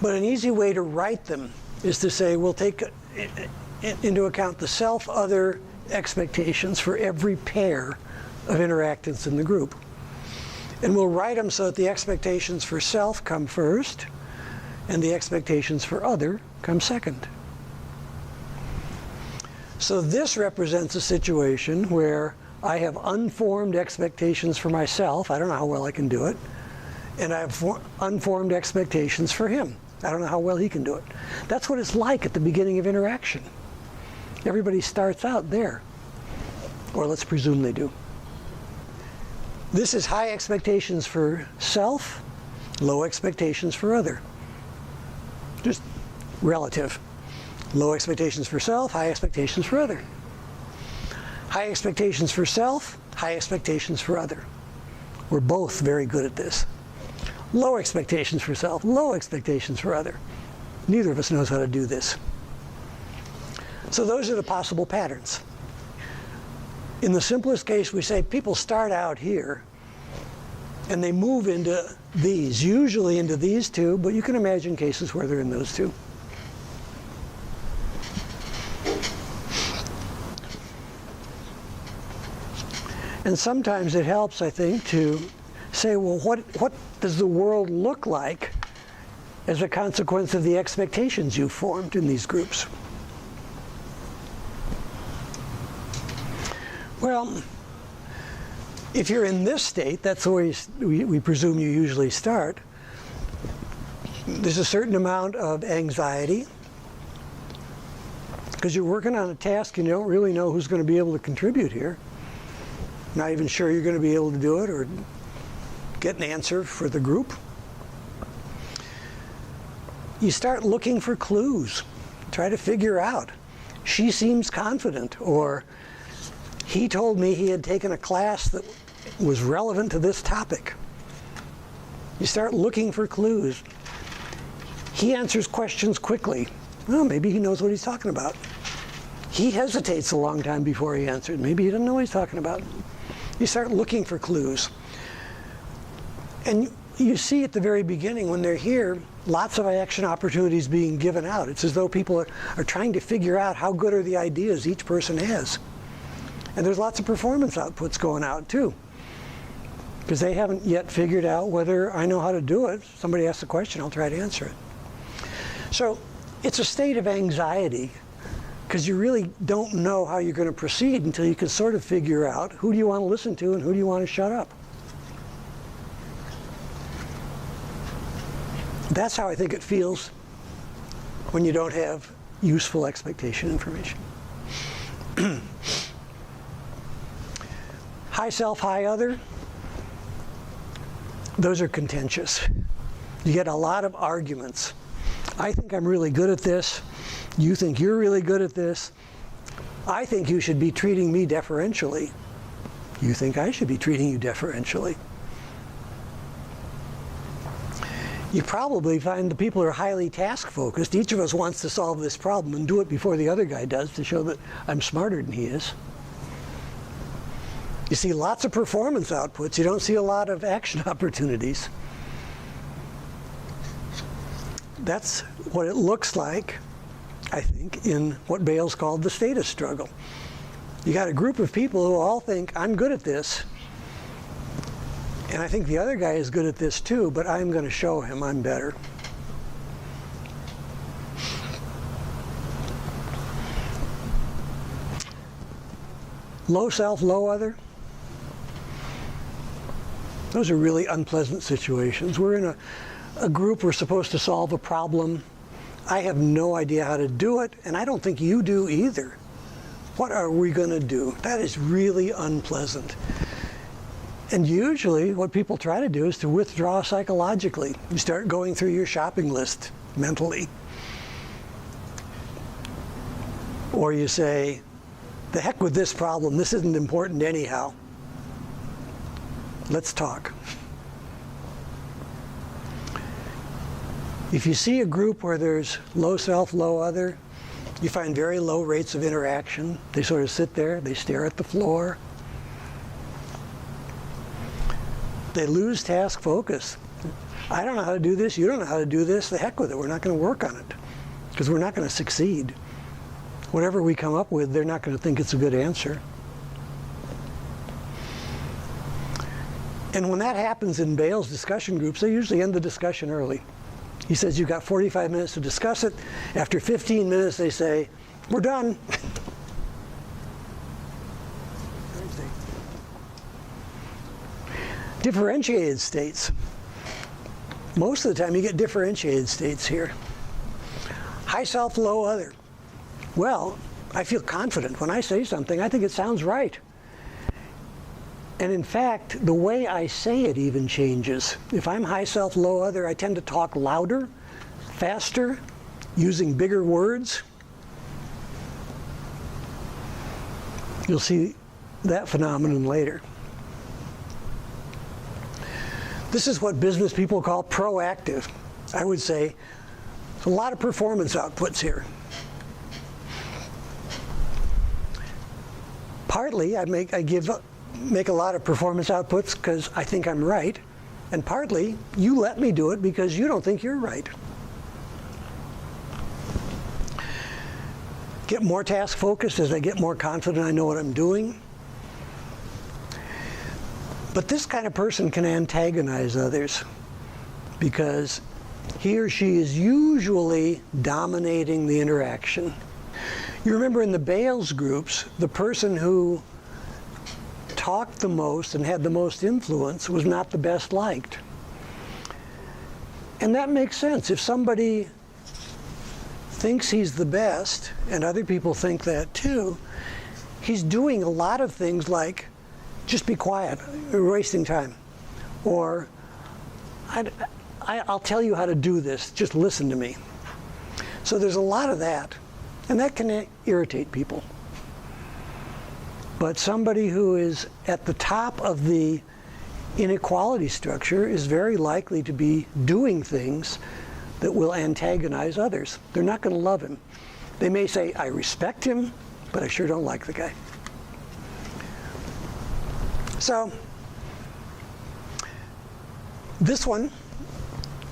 But an easy way to write them is to say we'll take into account the self-other expectations for every pair of interactants in the group. And we'll write them so that the expectations for self come first and the expectations for other come second. So this represents a situation where I have unformed expectations for myself. I don't know how well I can do it. And I have unformed expectations for him. I don't know how well he can do it. That's what it's like at the beginning of interaction. Everybody starts out there. Or let's presume they do. This is high expectations for self, low expectations for other. Just relative. Low expectations for self, high expectations for other. High expectations for self, high expectations for other. We're both very good at this. Low expectations for self, low expectations for other. Neither of us knows how to do this. So those are the possible patterns. In the simplest case, we say people start out here and they move into these, usually into these two, but you can imagine cases where they're in those two. And sometimes it helps, I think, to say, well, what does the world look like as a consequence of the expectations you formed in these groups? Well, if you're in this state, that's where we presume you usually start. There's a certain amount of anxiety because you're working on a task and you don't really know who's going to be able to contribute here. Not even sure you're going to be able to do it or get an answer for the group. You start looking for clues. Try to figure out. She seems confident, or he told me he had taken a class that was relevant to this topic. You start looking for clues. He answers questions quickly. Well, maybe he knows what he's talking about. He hesitates a long time before he answers. Maybe he doesn't know what he's talking about. You start looking for clues. And you see at the very beginning when they're here, lots of action opportunities being given out. It's as though people are trying to figure out how good are the ideas each person has. And there's lots of performance outputs going out too, because they haven't yet figured out whether I know how to do it. Somebody asks a question, I'll try to answer it. So it's a state of anxiety because you really don't know how you're going to proceed until you can sort of figure out who do you want to listen to and who do you want to shut up. That's how I think it feels when you don't have useful expectation information. High self, high other, those are contentious. You get a lot of arguments. I think I'm really good at this. You think you're really good at this. I think you should be treating me deferentially. You think I should be treating you deferentially. You probably find the people who are highly task-focused. Each of us wants to solve this problem and do it before the other guy does to show that I'm smarter than he is. You see lots of performance outputs. You don't see a lot of action opportunities. That's what it looks like, I think, in what Bales called the status struggle. You got a group of people who all think, I'm good at this, and I think the other guy is good at this too, but I'm going to show him I'm better. Low self, low other. Those are really unpleasant situations. We're in a group, we're supposed to solve a problem. I have no idea how to do it, and I don't think you do either. What are we going to do? That is really unpleasant. And usually what people try to do is to withdraw psychologically. You start going through your shopping list mentally. Or you say, the heck with this problem, this isn't important anyhow. Let's talk. If you see a group where there's low self, low other, you find very low rates of interaction. They sort of sit there, they stare at the floor. They lose task focus. I don't know how to do this, you don't know how to do this, the heck with it, we're not going to work on it. Because we're not going to succeed. Whatever we come up with, they're not going to think it's a good answer. And when that happens in Bale's discussion groups, they usually end the discussion early. He says, you've got 45 minutes to discuss it. After 15 minutes, they say, we're done. Differentiated states. Most of the time, you get differentiated states here. High self, low other. Well, I feel confident. When I say something, I think it sounds right. And in fact, the way I say it even changes. If I'm high self, low other, I tend to talk louder, faster, using bigger words. You'll see that phenomenon later. This is what business people call proactive. I would say a lot of performance outputs here. Partly, I make a lot of performance outputs because I think I'm right, and partly, you let me do it because you don't think you're right. Get more task focused as I get more confident I know what I'm doing. But this kind of person can antagonize others because he or she is usually dominating the interaction. You remember in the Bales groups, the person who talked the most and had the most influence was not the best liked. And that makes sense. If somebody thinks he's the best, and other people think that too, he's doing a lot of things like, just be quiet, you're wasting time. Or, I'll tell you how to do this, just listen to me. So there's a lot of that. And that can irritate people. But somebody who is at the top of the inequality structure is very likely to be doing things that will antagonize others. They're not going to love him. They may say, I respect him, but I sure don't like the guy. So, this one,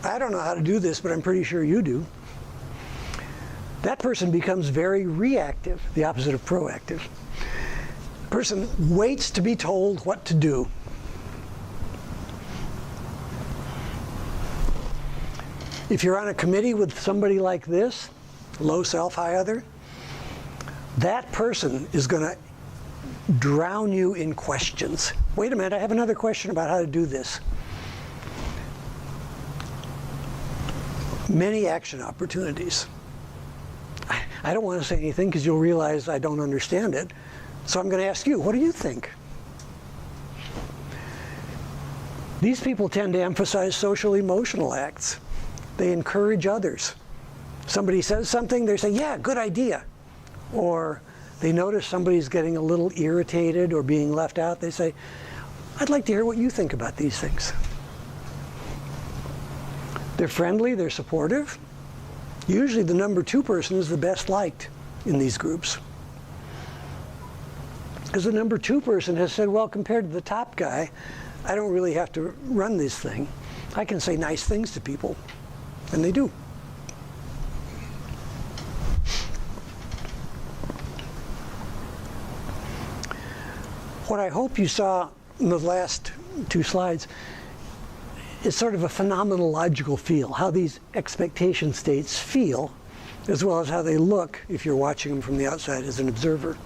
I don't know how to do this, but I'm pretty sure you do. That person becomes very reactive, the opposite of proactive. Person waits to be told what to do. If you're on a committee with somebody like this, low self, high other, that person is going to drown you in questions. Wait a minute, I have another question about how to do this. Many action opportunities. I don't want to say anything because you'll realize I don't understand it. So I'm going to ask you, what do you think? These people tend to emphasize social emotional acts. They encourage others. Somebody says something, they say, yeah, good idea. Or they notice somebody's getting a little irritated or being left out. They say, I'd like to hear what you think about these things. They're friendly, they're supportive. Usually the number 2 person is the best liked in these groups. Because the number 2 person has said, well, compared to the top guy, I don't really have to run this thing. I can say nice things to people. And they do. What I hope you saw in the last 2 slides is sort of a phenomenological feel, how these expectation states feel, as well as how they look if you're watching them from the outside as an observer.